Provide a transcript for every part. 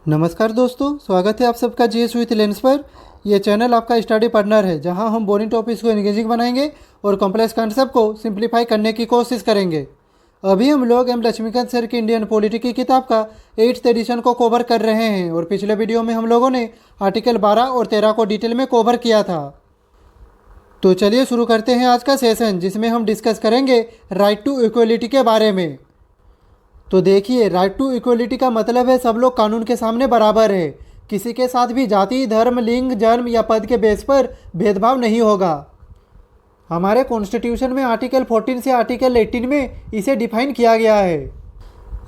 नमस्कार दोस्तों, स्वागत है आप सबका जीएस विथ लेंस पर। यह चैनल आपका स्टडी पार्टनर है जहां हम बोरिंग टॉपिक्स को एंगेजिंग बनाएंगे और कॉम्प्लेक्स कॉन्सेप्ट को सिंप्लीफाई करने की कोशिश करेंगे। अभी हम लोग एम लक्ष्मीकांत सर की इंडियन पॉलिटी की किताब का 8th एडिशन को कवर कर रहे हैं और पिछले वीडियो में हम लोगों ने आर्टिकल 12 और 13 को डिटेल में कवर किया था। तो चलिए शुरू करते हैं आज का सेशन, जिसमें हम डिस्कस करेंगे राइट टू इक्वलिटी के बारे में। तो देखिए, राइट टू इक्वलिटी का मतलब है सब लोग कानून के सामने बराबर है। किसी के साथ भी जाति, धर्म, लिंग, जन्म या पद के बेस पर भेदभाव नहीं होगा। हमारे कॉन्स्टिट्यूशन में आर्टिकल 14 से आर्टिकल 18 में इसे डिफाइन किया गया है।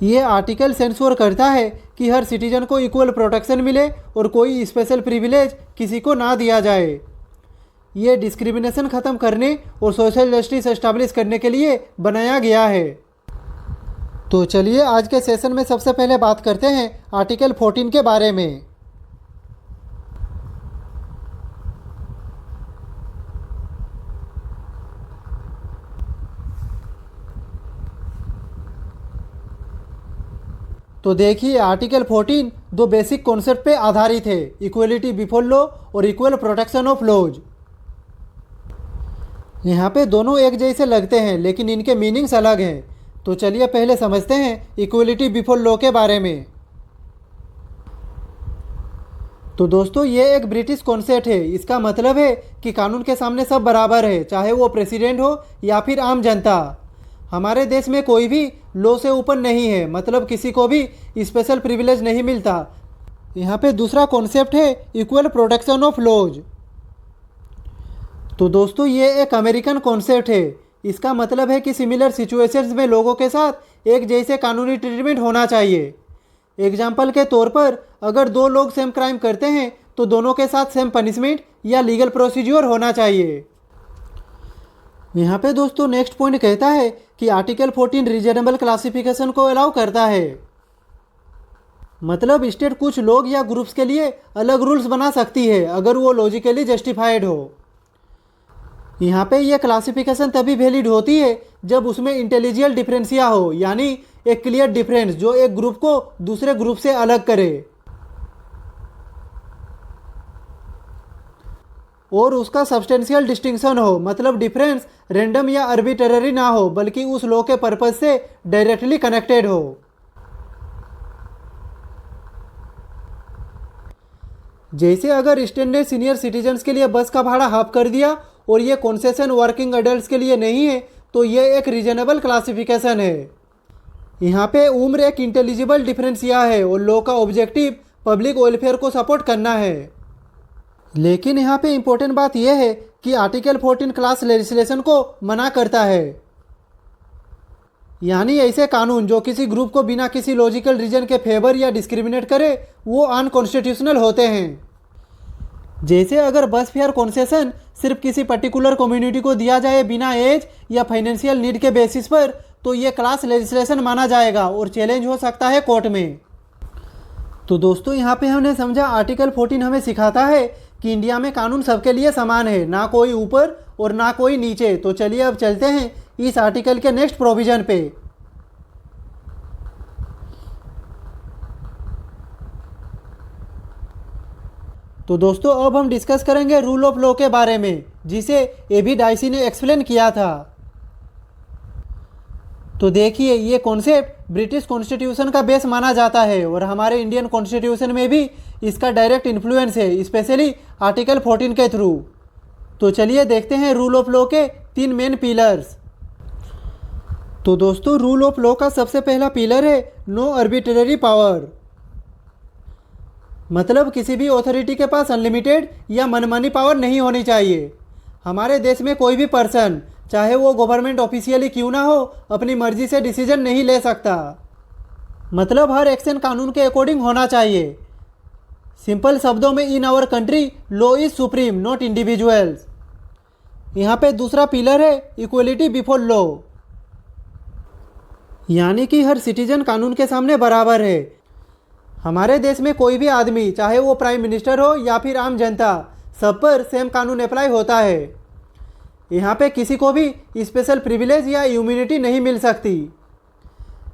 ये आर्टिकल सेंसोर करता है कि हर सिटीजन को इक्वल प्रोटेक्शन मिले और कोई स्पेशल प्रिविलेज किसी को ना दिया जाए। ये डिस्क्रिमिनेशन ख़त्म करने और सोशल जस्टिस एस्टैब्लिश करने के लिए बनाया गया है। तो चलिए आज के सेशन में सबसे पहले बात करते हैं आर्टिकल 14 के बारे में। तो देखिए, आर्टिकल 14 दो बेसिक कॉन्सेप्ट पे आधारित है, इक्वलिटी बिफोर लॉ और इक्वल प्रोटेक्शन ऑफ लॉज। यहाँ पे दोनों एक जैसे लगते हैं लेकिन इनके मीनिंग्स अलग हैं। तो चलिए पहले समझते हैं इक्वलिटी बिफोर लॉ के बारे में। तो दोस्तों, ये एक ब्रिटिश कॉन्सेप्ट है। इसका मतलब है कि कानून के सामने सब बराबर है, चाहे वो प्रेसिडेंट हो या फिर आम जनता। हमारे देश में कोई भी लॉ से ऊपर नहीं है, मतलब किसी को भी स्पेशल प्रिविलेज नहीं मिलता। यहाँ पे दूसरा कॉन्सेप्ट है इक्वल प्रोटेक्शन ऑफ लॉज। तो दोस्तों, ये एक अमेरिकन कॉन्सेप्ट है। इसका मतलब है कि सिमिलर सिचुएशंस में लोगों के साथ एक जैसे कानूनी ट्रीटमेंट होना चाहिए। एग्जाम्पल के तौर पर, अगर दो लोग सेम क्राइम करते हैं तो दोनों के साथ सेम पनिशमेंट या लीगल प्रोसीज्योर होना चाहिए। यहाँ पे दोस्तों नेक्स्ट पॉइंट कहता है कि आर्टिकल 14 रीजनेबल क्लासिफिकेशन को अलाउ करता है। मतलब स्टेट कुछ लोग या ग्रुप्स के लिए अलग रूल्स बना सकती है अगर वो लॉजिकली जस्टिफाइड हो। यहाँ पे ये क्लासिफिकेशन तभी वैलिड होती है जब उसमें इंटेलिजिबल डिफरेंसिया हो, यानी एक क्लियर डिफरेंस जो एक ग्रुप को दूसरे ग्रुप से अलग करे और उसका सब्सटेंशियल डिस्टिंक्शन हो। मतलब डिफरेंस रैंडम या आर्बिट्रेरी ना हो बल्कि उस लॉ के पर्पस से डायरेक्टली कनेक्टेड हो। जैसे अगर स्टेट ने सीनियर सिटीजन्स के लिए बस का भाड़ा हाफ कर दिया और ये कंसेशन वर्किंग एडल्ट्स के लिए नहीं है, तो ये एक रीजनेबल क्लासिफिकेशन है। यहाँ पे उम्र एक इंटेलिजिबल डिफरेंसिया है और लॉ का ऑब्जेक्टिव पब्लिक वेलफेयर को सपोर्ट करना है। लेकिन यहाँ पे इम्पोर्टेंट बात यह है कि आर्टिकल 14 क्लास लेजिस्लेशन को मना करता है, यानी ऐसे कानून जो किसी ग्रुप को बिना किसी लॉजिकल रीजन के फेवर या डिस्क्रिमिनेट करे वो अनकॉन्स्टिट्यूशनल होते हैं। जैसे अगर बस फेयर कंसेशन सिर्फ किसी पर्टिकुलर कम्युनिटी को दिया जाए बिना एज या फाइनेंशियल नीड के बेसिस पर, तो ये क्लास लेजिस्लेशन माना जाएगा और चैलेंज हो सकता है कोर्ट में। तो दोस्तों, यहाँ पे हमने समझा आर्टिकल 14 हमें सिखाता है कि इंडिया में कानून सबके लिए समान है, ना कोई ऊपर और ना कोई नीचे। तो चलिए अब चलते हैं इस आर्टिकल के नेक्स्ट प्रोविजन पे। तो दोस्तों, अब हम डिस्कस करेंगे रूल ऑफ लॉ के बारे में, जिसे एबी डाइसी ने एक्सप्लेन किया था। तो देखिए, ये कॉन्सेप्ट ब्रिटिश कॉन्स्टिट्यूशन का बेस माना जाता है और हमारे इंडियन कॉन्स्टिट्यूशन में भी इसका डायरेक्ट इन्फ्लुएंस है, स्पेशली आर्टिकल 14 के थ्रू। तो चलिए देखते हैं रूल ऑफ लॉ के 3 मेन पिलर्स। तो दोस्तों, रूल ऑफ लॉ का सबसे पहला पिलर है नो आर्बिट्रेरी पावर। मतलब किसी भी अथॉरिटी के पास अनलिमिटेड या मनमानी पावर नहीं होनी चाहिए। हमारे देश में कोई भी पर्सन, चाहे वो गवर्नमेंट ऑफिशियली क्यों ना हो, अपनी मर्जी से डिसीजन नहीं ले सकता। मतलब हर एक्शन कानून के अकॉर्डिंग होना चाहिए। सिंपल शब्दों में, in our country law is supreme, not individuals. यहाँ पे दूसरा पिलर है इक्वलिटी बिफोर लॉ, यानी कि हर सिटीजन कानून के सामने बराबर है। हमारे देश में कोई भी आदमी, चाहे वो प्राइम मिनिस्टर हो या फिर आम जनता, सब पर सेम कानून अप्लाई होता है। यहाँ पे किसी को भी स्पेशल प्रिविलेज या इम्यूनिटी नहीं मिल सकती।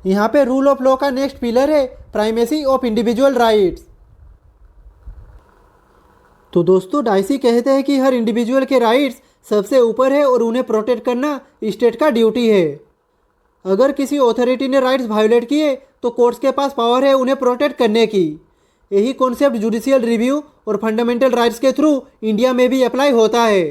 यहाँ पे रूल ऑफ लॉ का नेक्स्ट पिलर है प्राइमेसी ऑफ इंडिविजुअल राइट्स। तो दोस्तों डाइसी कहते हैं कि हर इंडिविजुअल के राइट्स सबसे ऊपर है और उन्हें प्रोटेक्ट करना स्टेट का ड्यूटी है। अगर किसी अथॉरिटी ने राइट्स वायोलेट किए तो कोर्ट्स के पास पावर है उन्हें प्रोटेक्ट करने की। यही कॉन्सेप्ट जुडिशियल रिव्यू और फंडामेंटल राइट्स के थ्रू इंडिया में भी अप्लाई होता है।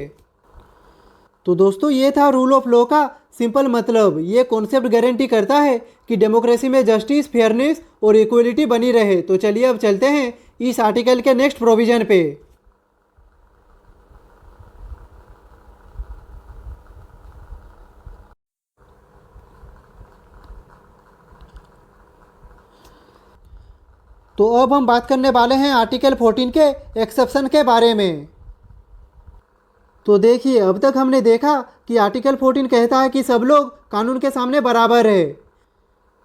तो दोस्तों ये था रूल ऑफ लॉ का सिंपल मतलब। ये कॉन्सेप्ट गारंटी करता है कि डेमोक्रेसी में जस्टिस, फेयरनेस और इक्वलिटी बनी रहे। तो चलिए अब चलते हैं इस आर्टिकल के नेक्स्ट प्रोविजन पे। तो अब हम बात करने वाले हैं आर्टिकल 14 के एक्सेप्शन के बारे में। तो देखिए अब तक हमने देखा कि आर्टिकल 14 कहता है कि सब लोग कानून के सामने बराबर है,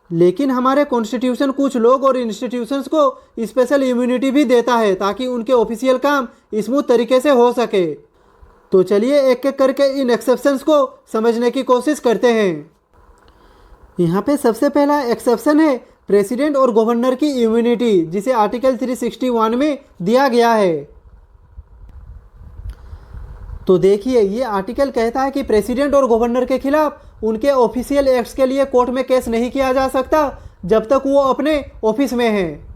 लेकिन हमारे कॉन्स्टिट्यूशन कुछ लोग और इंस्टीट्यूशंस को स्पेशल इम्यूनिटी भी देता है ताकि उनके ऑफिशियल काम स्मूथ तरीके से हो सके। तो चलिए एक एक करके इन एक्सेप्शंस को समझने की कोशिश करते हैं। यहाँ पे सबसे पहला एक्सेप्शन है प्रेसिडेंट और गवर्नर की इम्यूनिटी, जिसे आर्टिकल 361 में दिया गया है। तो देखिए ये आर्टिकल कहता है कि प्रेसिडेंट और गवर्नर के खिलाफ उनके ऑफिशियल एक्ट्स के लिए कोर्ट में केस नहीं किया जा सकता जब तक वो अपने ऑफिस में हैं।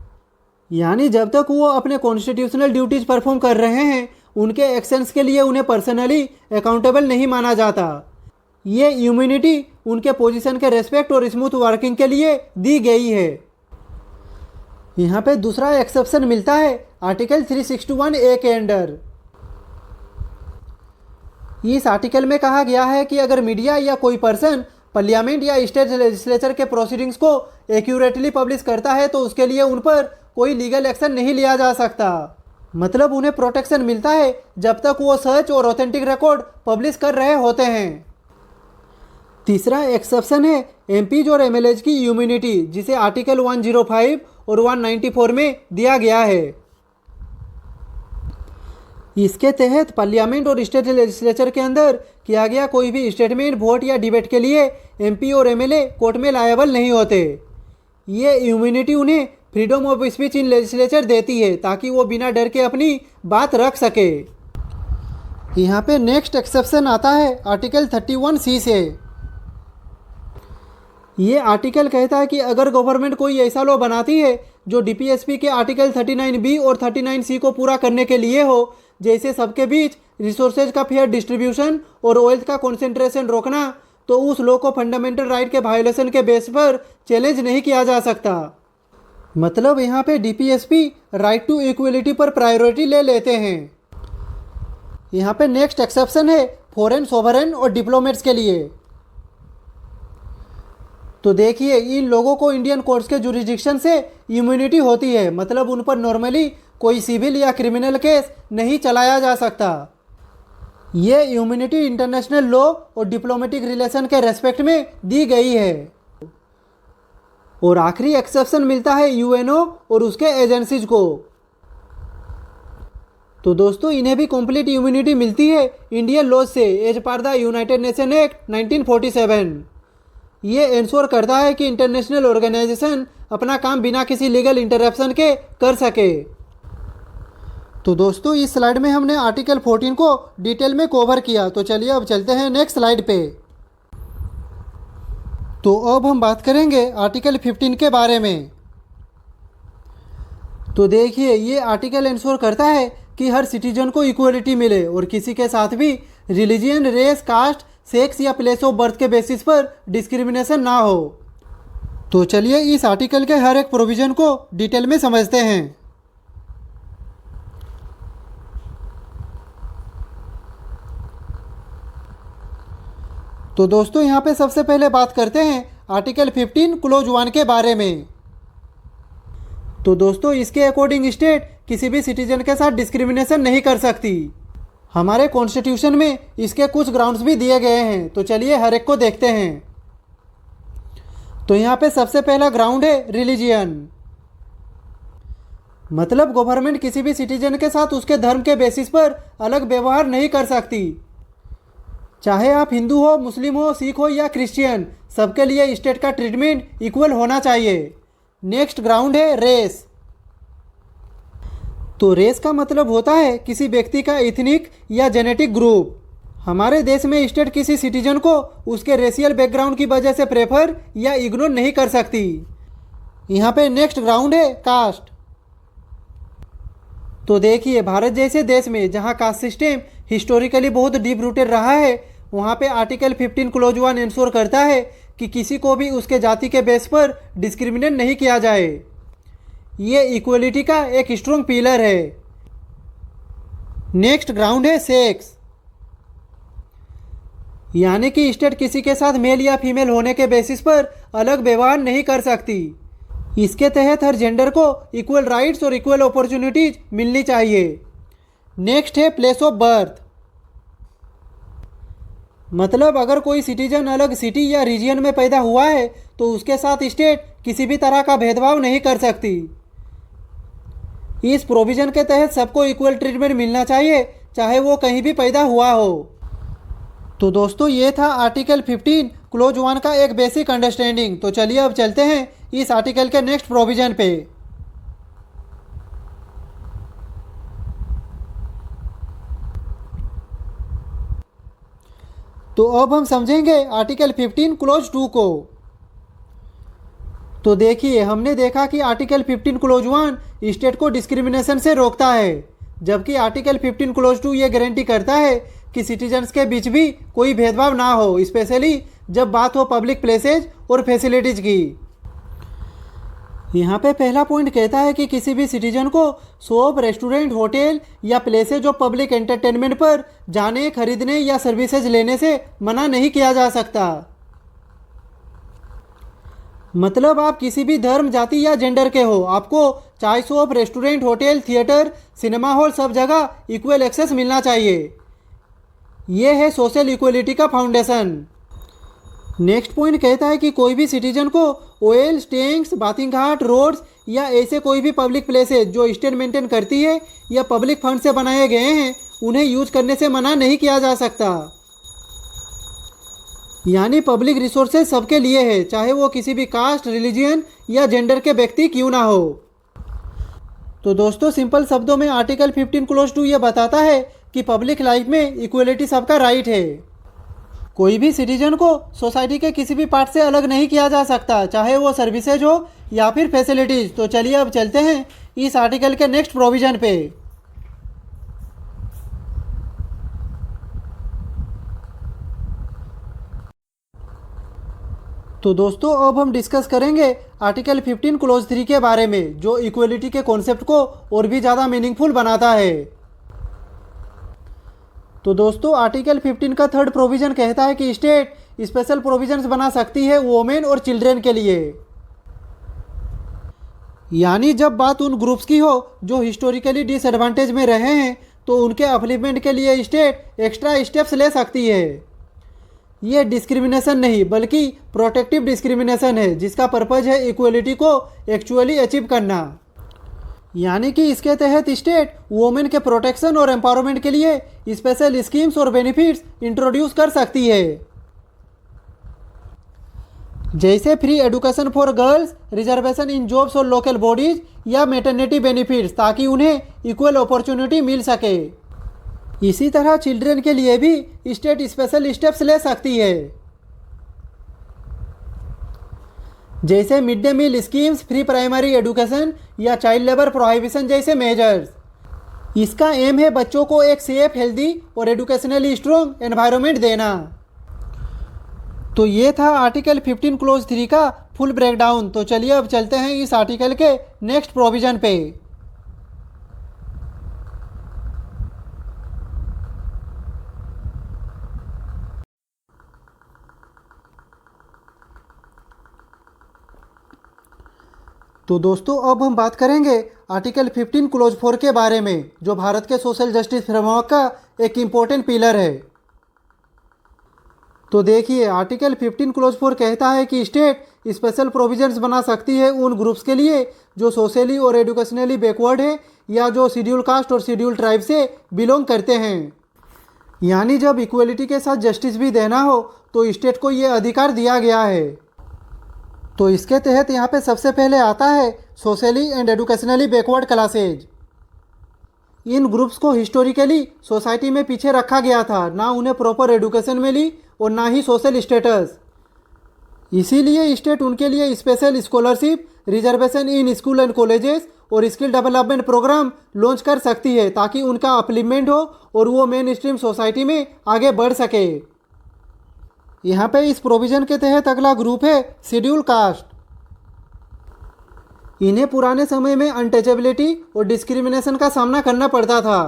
यानी जब तक वो अपने कॉन्स्टिट्यूशनल ड्यूटीज परफॉर्म कर रहे हैं उनके एक्शंस के लिए उन्हें पर्सनली अकाउंटेबल नहीं माना जाता। ये इम्यूनिटी उनके पोजीशन के रेस्पेक्ट और स्मूथ वर्किंग के लिए दी गई है। यहाँ पे दूसरा एक्सेप्शन मिलता है आर्टिकल 361A के अंडर। इस आर्टिकल में कहा गया है कि अगर मीडिया या कोई पर्सन पार्लियामेंट या स्टेट लेजिस्लेचर के प्रोसीडिंग्स को एक्यूरेटली पब्लिश करता है तो उसके लिए उन पर कोई लीगल एक्शन नहीं लिया जा सकता। मतलब उन्हें प्रोटेक्शन मिलता है जब तक वो सच और ऑथेंटिक रिकॉर्ड पब्लिश कर रहे होते हैं। तीसरा एक्सेप्शन है एमपीज और एमएलएज की इम्यूनिटी, जिसे आर्टिकल 105 और 194 में दिया गया है। इसके तहत पार्लियामेंट और स्टेट लेजिस्लेचर के अंदर किया गया कोई भी स्टेटमेंट, वोट या डिबेट के लिए एमपी और एमएलए कोर्ट में लायबल नहीं होते। ये इम्यूनिटी उन्हें freedom of speech in legislature देती है ताकि वो बिना डर के अपनी बात रख सके। यहाँ पे नेक्स्ट एक्सेप्शन आता है आर्टिकल 31C से। ये आर्टिकल कहता है कि अगर गवर्नमेंट कोई ऐसा लॉ बनाती है जो डीपीएसपी के आर्टिकल 39B और 39C को पूरा करने के लिए हो, जैसे सबके बीच रिसोर्सेज का फेयर डिस्ट्रीब्यूशन और वेल्थ का कंसंट्रेशन रोकना, तो उस लॉ को फंडामेंटल राइट के वायोलेशन के बेस पर चैलेंज नहीं किया जा सकता। मतलब यहाँ पे डीपीएसपी राइट टू इक्वलिटी पर प्रायोरिटी ले लेते हैं। यहाँ पे नेक्स्ट एक्सेप्शन है फॉरेन सोवरेन और डिप्लोमेट्स के लिए। तो देखिए इन लोगों को इंडियन कोर्ट्स के जुरिडिक्शन से इम्यूनिटी होती है। मतलब उन पर नॉर्मली कोई सिविल या क्रिमिनल केस नहीं चलाया जा सकता। ये इम्यूनिटी इंटरनेशनल लॉ और डिप्लोमेटिक रिलेशन के रेस्पेक्ट में दी गई है। और आखिरी एक्सेप्शन मिलता है यूएनओ और उसके एजेंसीज को। तो दोस्तों इन्हें भी कंप्लीट इम्यूनिटी मिलती है इंडियन लॉ से as per the United Nation Act 1947। ये इंश्योर करता है कि इंटरनेशनल ऑर्गेनाइजेशन अपना काम बिना किसी लीगल इंटरप्शन के कर सके। तो दोस्तों इस स्लाइड में हमने आर्टिकल 14 को डिटेल में कवर किया। तो चलिए अब चलते हैं नेक्स्ट स्लाइड पे। तो अब हम बात करेंगे आर्टिकल 15 के बारे में। तो देखिए ये आर्टिकल इंश्योर करता है कि हर सिटीजन को इक्वलिटी मिले और किसी के साथ भी रिलीजियन, रेस, कास्ट, सेक्स या प्लेस ऑफ बर्थ के बेसिस पर डिस्क्रिमिनेशन ना हो। तो चलिए इस आर्टिकल के हर एक प्रोविज़न को डिटेल में समझते हैं। तो दोस्तों यहाँ पे सबसे पहले बात करते हैं आर्टिकल 15 क्लोज 1 के बारे में। तो दोस्तों इसके अकॉर्डिंग स्टेट किसी भी सिटीजन के साथ डिस्क्रिमिनेशन नहीं कर सकती। हमारे कॉन्स्टिट्यूशन में इसके कुछ ग्राउंड्स भी दिए गए हैं। तो चलिए हर एक को देखते हैं। तो यहाँ पे सबसे पहला ग्राउंड है रिलीजियन। मतलब गवर्नमेंट किसी भी सिटीजन के साथ उसके धर्म के बेसिस पर अलग व्यवहार नहीं कर सकती। चाहे आप हिंदू हो, मुस्लिम हो, सिख हो या क्रिश्चियन, सबके लिए स्टेट का ट्रीटमेंट इक्वल होना चाहिए। नेक्स्ट ग्राउंड है रेस। तो रेस का मतलब होता है किसी व्यक्ति का इथनिक या जेनेटिक ग्रुप। हमारे देश में स्टेट किसी सिटीजन को उसके रेशियल बैकग्राउंड की वजह से प्रेफर या इग्नोर नहीं कर सकती। यहाँ पे नेक्स्ट ग्राउंड है कास्ट। तो देखिए, भारत जैसे देश में जहाँ कास्ट सिस्टम हिस्टोरिकली बहुत डीप रूटेड रहा है, वहाँ पे आर्टिकल 15 क्लोज 1 इंश्योर करता है कि किसी को भी उसके जाति के बेस पर डिस्क्रिमिनेट नहीं किया जाए। ये इक्वलिटी का एक स्ट्रॉन्ग पिलर है। नेक्स्ट ग्राउंड है सेक्स, यानी कि स्टेट किसी के साथ मेल या फीमेल होने के बेसिस पर अलग व्यवहार नहीं कर सकती। इसके तहत हर जेंडर को इक्वल राइट्स और इक्वल अपॉर्चुनिटीज मिलनी चाहिए। नेक्स्ट है प्लेस ऑफ बर्थ, मतलब अगर कोई सिटीजन अलग सिटी या रीजन में पैदा हुआ है तो उसके साथ स्टेट किसी भी तरह का भेदभाव नहीं कर सकती। इस प्रोविजन के तहत सबको इक्वल ट्रीटमेंट मिलना चाहिए, चाहे वो कहीं भी पैदा हुआ हो। तो दोस्तों, ये था आर्टिकल 15 क्लोज 1 का एक बेसिक अंडरस्टैंडिंग। तो चलिए अब चलते हैं इस आर्टिकल के नेक्स्ट प्रोविजन पे। तो अब हम समझेंगे आर्टिकल 15 क्लोज 2 को। तो देखिए, हमने देखा कि आर्टिकल 15 क्लोज 1 स्टेट को डिस्क्रिमिनेशन से रोकता है, जबकि आर्टिकल 15 क्लोज 2 ये गारंटी करता है कि सिटीजन्स के बीच भी कोई भेदभाव ना हो, स्पेशली जब बात हो पब्लिक प्लेसेज और फैसिलिटीज की। यहाँ पे पहला पॉइंट कहता है कि किसी भी सिटीजन को शॉप, रेस्टोरेंट, होटल या प्लेसेज ऑफ पब्लिक एंटरटेनमेंट पर जाने, खरीदने या सर्विसेज लेने से मना नहीं किया जा सकता। मतलब आप किसी भी धर्म, जाति या जेंडर के हो, आपको चाय shop, restaurant, hotel, theatre, cinema hall सब जगह इक्वल एक्सेस मिलना चाहिए। ये है सोशल इक्वलिटी का फाउंडेशन। नेक्स्ट पॉइंट कहता है कि कोई भी सिटीजन को ऑयल, टैंक्स, बाथिंग घाट, रोड्स या ऐसे कोई भी पब्लिक प्लेसेज जो स्टेट मेंटेन करती है या पब्लिक फंड से बनाए गए हैं, उन्हें यूज करने से मना नहीं किया जा सकता। यानी पब्लिक रिसोर्सेज सबके लिए है, चाहे वो किसी भी कास्ट, रिलीजियन या जेंडर के व्यक्ति क्यों ना हो। तो दोस्तों, सिंपल शब्दों में आर्टिकल 15 क्लोज 2 ये बताता है कि पब्लिक लाइफ में इक्वलिटी सबका राइट है। कोई भी सिटीजन को सोसाइटी के किसी भी पार्ट से अलग नहीं किया जा सकता, चाहे वो सर्विसेज हो या फिर फैसिलिटीज। तो चलिए अब चलते हैं इस आर्टिकल के नेक्स्ट प्रोविजन पे। तो दोस्तों, अब हम डिस्कस करेंगे आर्टिकल 15 क्लोज 3 के बारे में, जो इक्वलिटी के कॉन्सेप्ट को और भी ज़्यादा मीनिंगफुल बनाता है। तो दोस्तों, आर्टिकल 15 का थर्ड प्रोविज़न कहता है कि स्टेट स्पेशल प्रोविजंस बना सकती है वोमेन और चिल्ड्रेन के लिए। यानी जब बात उन ग्रुप्स की हो जो हिस्टोरिकली डिसएडवांटेज में रहे हैं, तो उनके अपलिफ्टमेंट के लिए स्टेट एक्स्ट्रा स्टेप्स ले सकती है। ये डिस्क्रिमिनेशन नहीं बल्कि प्रोटेक्टिव डिस्क्रिमिनेशन है, जिसका पर्पज है इक्वलिटी को एक्चुअली अचीव करना। यानी कि इसके तहत स्टेट वोमेन के प्रोटेक्शन और एम्पावरमेंट के लिए स्पेशल स्कीम्स और बेनिफिट्स इंट्रोड्यूस कर सकती है, जैसे free education for girls, reservation in jobs और लोकल बॉडीज या मैटरनिटी बेनिफिट्स, ताकि उन्हें इक्वल अपॉर्चुनिटी मिल सके। इसी तरह चिल्ड्रन के लिए भी स्टेट स्पेशल स्टेप्स ले सकती है, जैसे mid day meal schemes, free primary education या चाइल्ड लेबर प्रोहिबिशन जैसे मेजर्स। इसका एम है बच्चों को एक सेफ, हेल्दी और एजुकेशनली स्ट्रॉन्ग एनवायरनमेंट देना। तो ये था आर्टिकल 15 क्लोज 3 का फुल ब्रेकडाउन। तो चलिए अब चलते हैं इस आर्टिकल के नेक्स्ट प्रोविजन पे। तो दोस्तों, अब हम बात करेंगे आर्टिकल 15 क्लोज 4 के बारे में, जो भारत के सोशल जस्टिस फ्रेमवर्क का एक इम्पोर्टेंट पिलर है। तो देखिए, आर्टिकल 15 क्लोज 4 कहता है कि स्टेट स्पेशल प्रोविजंस बना सकती है उन ग्रुप्स के लिए जो सोशली और एजुकेशनली बैकवर्ड है या जो शेड्यूल कास्ट और शेड्यूल ट्राइब से बिलोंग करते हैं। यानी जब इक्वलिटी के साथ जस्टिस भी देना हो तो स्टेट को ये अधिकार दिया गया है। तो इसके तहत यहाँ पे सबसे पहले आता है socially and educationally backward classes. In groups को हिस्टोरिकली सोसाइटी में पीछे रखा गया था, ना उन्हें प्रॉपर एडुकेशन मिली और ना ही सोशल स्टेटस। इसीलिए स्टेट उनके लिए special scholarship, reservation in school and colleges और स्किल डेवलपमेंट प्रोग्राम लॉन्च कर सकती है ताकि उनका अपलिपमेंट हो और वो मेन स्ट्रीम सोसाइटी में आगे बढ़ सके। यहाँ पे इस प्रोविज़न के तहत अगला ग्रुप है शेड्यूल कास्ट। इन्हें पुराने समय में अनटचेबिलिटी और डिस्क्रिमिनेशन का सामना करना पड़ता था।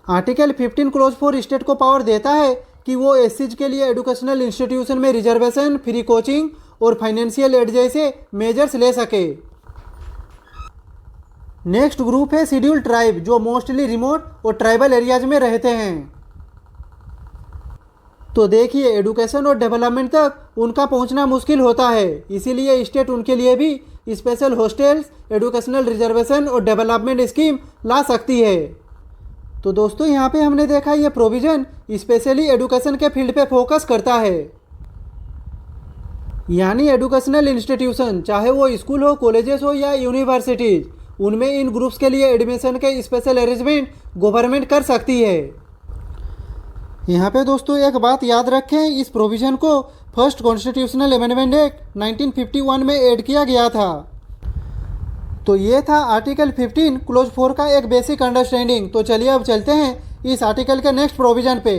आर्टिकल 15 क्लॉज 4 स्टेट को पावर देता है कि वो एससीज के लिए एजुकेशनल इंस्टीट्यूशन में रिजर्वेशन, फ्री कोचिंग और फाइनेंशियल एड जैसे मेजर्स ले सके। नेक्स्ट ग्रुप है शेड्यूल ट्राइब, जो मोस्टली रिमोट और ट्राइबल एरियाज में रहते हैं। तो देखिए, एजुकेशन और डेवलपमेंट तक उनका पहुंचना मुश्किल होता है, इसीलिए स्टेट उनके लिए भी स्पेशल हॉस्टल्स, एजुकेशनल रिजर्वेशन और डेवलपमेंट स्कीम ला सकती है। तो दोस्तों, यहाँ पे हमने देखा ये प्रोविज़न स्पेशली एजुकेशन के फील्ड पे फोकस करता है, यानी एजुकेशनल इंस्टीट्यूशन, चाहे वो स्कूल हो, कॉलेजेस हो या यूनिवर्सिटीज़, उनमें इन ग्रुप्स के लिए एडमिशन के स्पेशल अरेंजमेंट गवर्नमेंट कर सकती है। यहाँ पे दोस्तों एक बात याद रखें, इस प्रोविज़न को फर्स्ट कॉन्स्टिट्यूशनल अमेंडमेंट एक्ट 1951 में ऐड किया गया था। तो ये था आर्टिकल 15 क्लॉज 4 का एक बेसिक अंडरस्टैंडिंग। तो चलिए अब चलते हैं इस आर्टिकल के नेक्स्ट प्रोविज़न पे।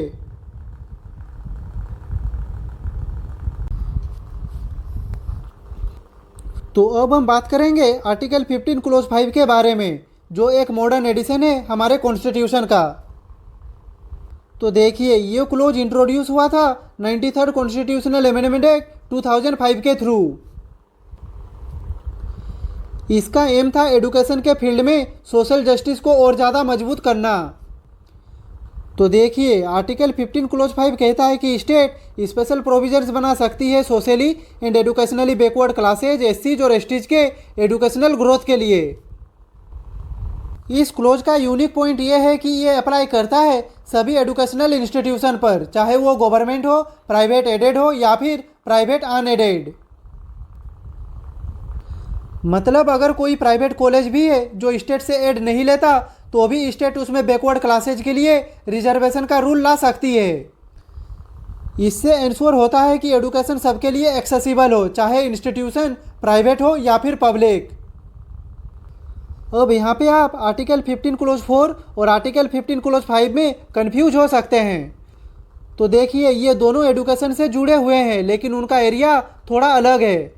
तो अब हम बात करेंगे आर्टिकल 15 क्लॉज 5 के बारे में, जो एक मॉडर्न एडिशन है हमारे कॉन्स्टिट्यूशन का। तो देखिए, ये क्लोज इंट्रोड्यूस हुआ था 93rd कॉन्स्टिट्यूशनल अमेंडमेंट एक्ट 2005 के थ्रू। इसका एम था एजुकेशन के फील्ड में सोशल जस्टिस को और ज़्यादा मजबूत करना। तो देखिए, आर्टिकल 15 क्लॉज 5 कहता है कि स्टेट स्पेशल प्रोविजंस बना सकती है socially and educationally backward classes, एससीज और एसटीज के एजुकेशनल ग्रोथ के लिए। इस क्लोज का यूनिक पॉइंट ये है कि ये अप्लाई करता है सभी एजुकेशनल इंस्टीट्यूशन पर, चाहे वो गवर्नमेंट हो, प्राइवेट एडेड हो या फिर प्राइवेट अनएडेड। मतलब अगर कोई प्राइवेट कॉलेज भी है जो स्टेट से एड नहीं लेता, तो भी स्टेट उसमें बैकवर्ड क्लासेज के लिए रिजर्वेशन का रूल ला सकती है। इससे इंश्योर होता है कि एजुकेशन सबके लिए एक्सेसिबल हो, चाहे इंस्टीट्यूशन प्राइवेट हो या फिर पब्लिक। अब यहाँ पे आप आर्टिकल 15 क्लॉज 4 और आर्टिकल 15 क्लॉज 5 में कंफ्यूज हो सकते हैं। तो देखिए, ये दोनों एजुकेशन से जुड़े हुए हैं, लेकिन उनका एरिया थोड़ा अलग है।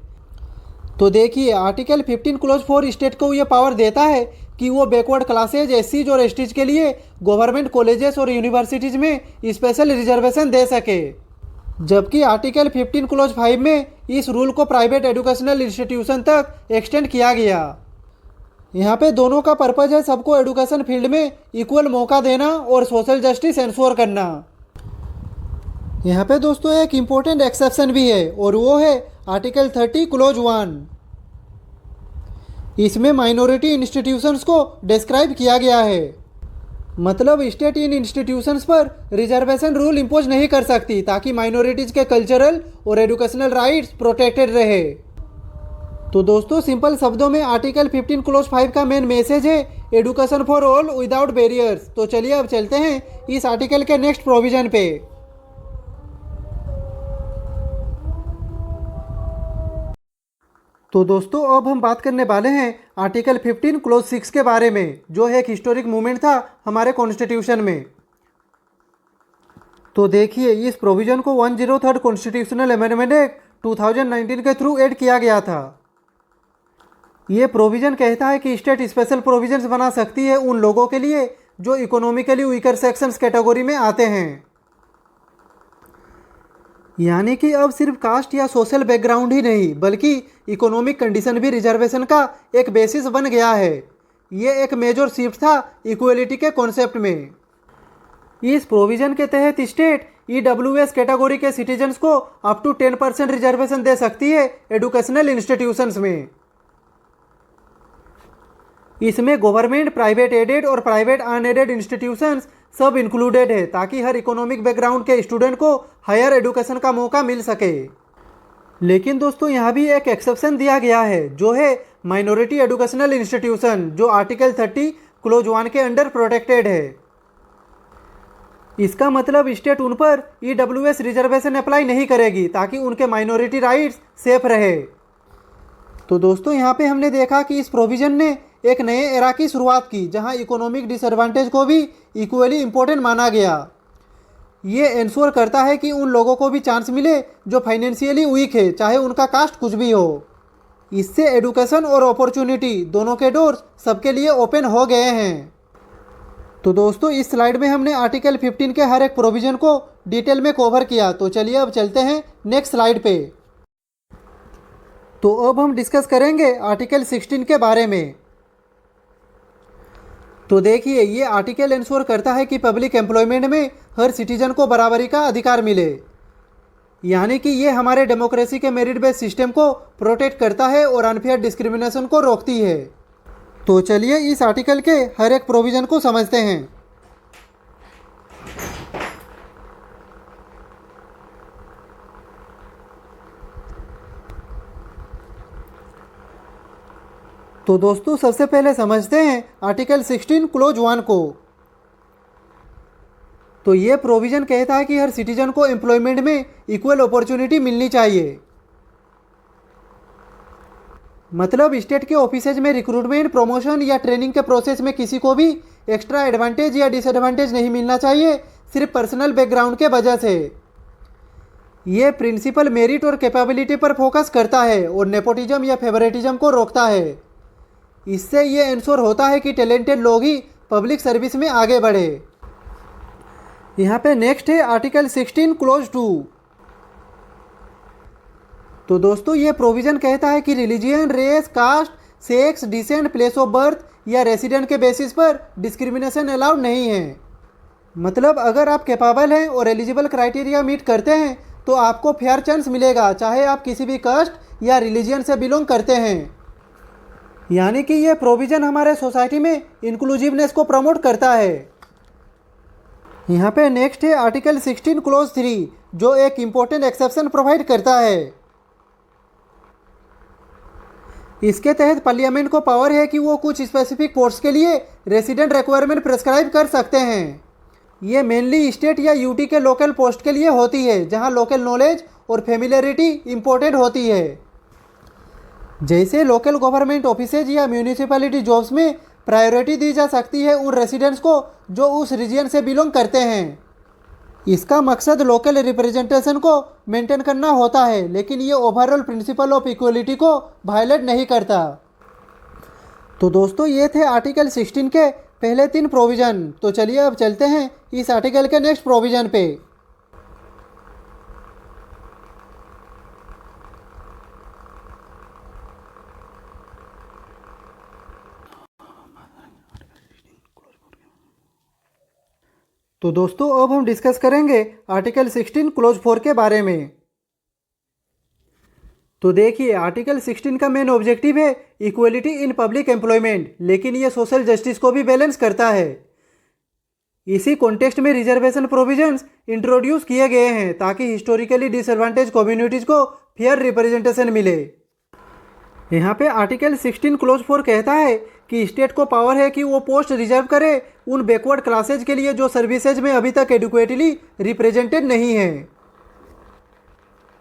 तो देखिए, आर्टिकल 15 क्लॉज 4 स्टेट को ये पावर देता है कि वो बैकवर्ड क्लासेज, एससीज और एसटीज के लिए गवर्नमेंट कॉलेजेस और यूनिवर्सिटीज़ में स्पेशल रिजर्वेशन दे सके, जबकि आर्टिकल 15 क्लॉज 5 में इस रूल को प्राइवेट एजुकेशनल इंस्टीट्यूशन तक एक्सटेंड किया गया। यहाँ पे दोनों का पर्पज है सबको एजुकेशन फील्ड में इक्वल मौका देना और सोशल जस्टिस एंश्योर करना। यहाँ पे दोस्तों एक इम्पोर्टेंट एक्सेप्शन भी है, और वो है आर्टिकल 30 क्लॉज 1। इसमें माइनॉरिटी इंस्टीट्यूशंस को डिस्क्राइब किया गया है। मतलब स्टेट इन इंस्टीट्यूशंस पर रिजर्वेशन रूल इम्पोज नहीं कर सकती, ताकि माइनॉरिटीज़ के कल्चरल और एजुकेशनल राइट्स प्रोटेक्टेड रहे। तो दोस्तों, सिंपल शब्दों में आर्टिकल 15 क्लॉज 5 का मेन मैसेज है education for all without barriers. तो चलिए अब चलते हैं इस आर्टिकल के नेक्स्ट प्रोविज़न पे। तो दोस्तों, अब हम बात करने वाले हैं आर्टिकल 15 क्लॉज 6 के बारे में, जो एक हिस्टोरिक मूवमेंट था हमारे कॉन्स्टिट्यूशन में। तो देखिए, इस प्रोविज़न को 103rd कॉन्स्टिट्यूशनल अमेंडमेंट एक्ट 2019 के थ्रू ऐड किया गया था। ये प्रोविज़न कहता है कि स्टेट स्पेशल प्रोविजंस बना सकती है उन लोगों के लिए जो इकोनॉमिकली वीकर सेक्शंस कैटेगरी में आते हैं। यानी कि अब सिर्फ कास्ट या सोशल बैकग्राउंड ही नहीं, बल्कि इकोनॉमिक कंडीशन भी रिजर्वेशन का एक बेसिस बन गया है। ये एक मेजर शिफ्ट था इक्वलिटी के कॉन्सेप्ट में। इस प्रोविज़न के तहत स्टेट ईडब्ल्यूएस कैटेगरी के सिटीजन्स को अप टू 10% रिजर्वेशन दे सकती है एजुकेशनल इंस्टीट्यूशंस में। इसमें गवर्नमेंट, प्राइवेट एडेड और प्राइवेट अनएडेड इंस्टीट्यूशंस सब इंक्लूडेड है, ताकि हर इकोनॉमिक बैकग्राउंड के स्टूडेंट को हायर एजुकेशन का मौका मिल सके। लेकिन दोस्तों, यहाँ भी एक एक्सेप्शन दिया गया है, जो है माइनॉरिटी एजुकेशनल इंस्टीट्यूशन, जो आर्टिकल 30 क्लोज 1 के अंडर प्रोटेक्टेड है। इसका मतलब स्टेट उन पर EWS रिजर्वेशन अप्लाई नहीं करेगी ताकि उनके माइनॉरिटी राइट्स सेफ रहे। तो दोस्तों यहाँ पे हमने देखा कि इस प्रोविज़न ने एक नए एरा की शुरुआत की जहाँ इकोनॉमिक डिसएडवांटेज को भी इक्वली इम्पोर्टेंट माना गया। ये इंश्योर करता है कि उन लोगों को भी चांस मिले जो फाइनेंशियली वीक है, चाहे उनका कास्ट कुछ भी हो। इससे एडुकेशन और अपॉर्चुनिटी दोनों के डोर्स सबके लिए ओपन हो गए हैं। तो दोस्तों इस स्लाइड में हमने आर्टिकल 15 के हर एक प्रोविज़न को डिटेल में कवर किया। तो चलिए अब चलते हैं नेक्स्ट स्लाइड पे। तो अब हम डिस्कस करेंगे आर्टिकल 16 के बारे में। तो देखिए ये आर्टिकल इंश्योर करता है कि पब्लिक एम्प्लॉयमेंट में हर सिटीजन को बराबरी का अधिकार मिले, यानी कि ये हमारे डेमोक्रेसी के मेरिट बेस्ड सिस्टम को प्रोटेक्ट करता है और अनफेयर डिस्क्रिमिनेशन को रोकती है। तो चलिए इस आर्टिकल के हर एक प्रोविज़न को समझते हैं। तो दोस्तों सबसे पहले समझते हैं आर्टिकल 16 क्लोज 1 को। तो ये प्रोविज़न कहता है कि हर सिटीजन को एम्प्लॉयमेंट में इक्वल अपॉर्चुनिटी मिलनी चाहिए। मतलब स्टेट के ऑफिसेज में रिक्रूटमेंट, प्रमोशन या ट्रेनिंग के प्रोसेस में किसी को भी एक्स्ट्रा एडवांटेज या डिसएडवांटेज नहीं मिलना चाहिए सिर्फ पर्सनल बैकग्राउंड के वजह से। ये प्रिंसिपल मेरिट और कैपेबिलिटी पर फोकस करता है और नेपोटिज्म या फेवरेटिज्म को रोकता है। इससे ये इंश्योर होता है कि टैलेंटेड लोग ही पब्लिक सर्विस में आगे बढ़े। यहाँ पे नेक्स्ट है आर्टिकल 16 क्लोज 2। तो दोस्तों ये प्रोविज़न कहता है कि religion, race, caste, sex, descent, place of birth या रेसिडेंट के बेसिस पर डिस्क्रिमिनेशन अलाउड नहीं है। मतलब अगर आप कैपेबल हैं और एलिजिबल क्राइटेरिया मीट करते हैं तो आपको फेयर चांस मिलेगा, चाहे आप किसी भी कास्ट या रिलीजियन से बिलोंग करते हैं। यानी कि ये प्रोविज़न हमारे सोसाइटी में इंक्लूसिवनेस को प्रमोट करता है। यहाँ पे नेक्स्ट है आर्टिकल 16 क्लोज 3 जो एक इम्पोर्टेंट एक्सेप्शन प्रोवाइड करता है। इसके तहत पार्लियामेंट को पावर है कि वो कुछ स्पेसिफिक पोस्ट के लिए रेसिडेंट रिक्वायरमेंट प्रेस्क्राइब कर सकते हैं। ये मेनली स्टेट या यूटी के लोकल पोस्ट के लिए होती है जहां लोकल नॉलेज और फेमिलियरिटी इम्पोर्टेंट होती है। जैसे लोकल गवर्नमेंट ऑफिसेज या म्यूनिसिपैलिटी जॉब्स में प्रायोरिटी दी जा सकती है उन रेसिडेंट्स को जो उस रीजन से बिलोंग करते हैं। इसका मकसद लोकल रिप्रेजेंटेशन को मेंटेन करना होता है, लेकिन ये ओवरऑल प्रिंसिपल ऑफ इक्वलिटी को वायलेट नहीं करता। तो दोस्तों ये थे आर्टिकल 16 के पहले 3 प्रोविज़न। तो चलिए अब चलते हैं इस आर्टिकल के नेक्स्ट प्रोविज़न पे। तो दोस्तों अब हम डिस्कस करेंगे आर्टिकल 16 क्लोज 4 के बारे में। तो देखिए आर्टिकल 16 का मेन ऑब्जेक्टिव है इक्वलिटी इन पब्लिक एम्प्लॉयमेंट, लेकिन ये सोशल जस्टिस को भी बैलेंस करता है। इसी कॉन्टेक्स्ट में रिजर्वेशन प्रोविजंस इंट्रोड्यूस किए गए हैं ताकि हिस्टोरिकली डिसएडवांटेज कम्युनिटीज़ को फेयर रिप्रेजेंटेशन मिले। यहाँ पे आर्टिकल 16 क्लोज 4 कहता है कि स्टेट को पावर है कि वो पोस्ट रिजर्व करे उन बैकवर्ड क्लासेज के लिए जो सर्विसेज में अभी तक एडुकेटली रिप्रेजेंटेड नहीं है।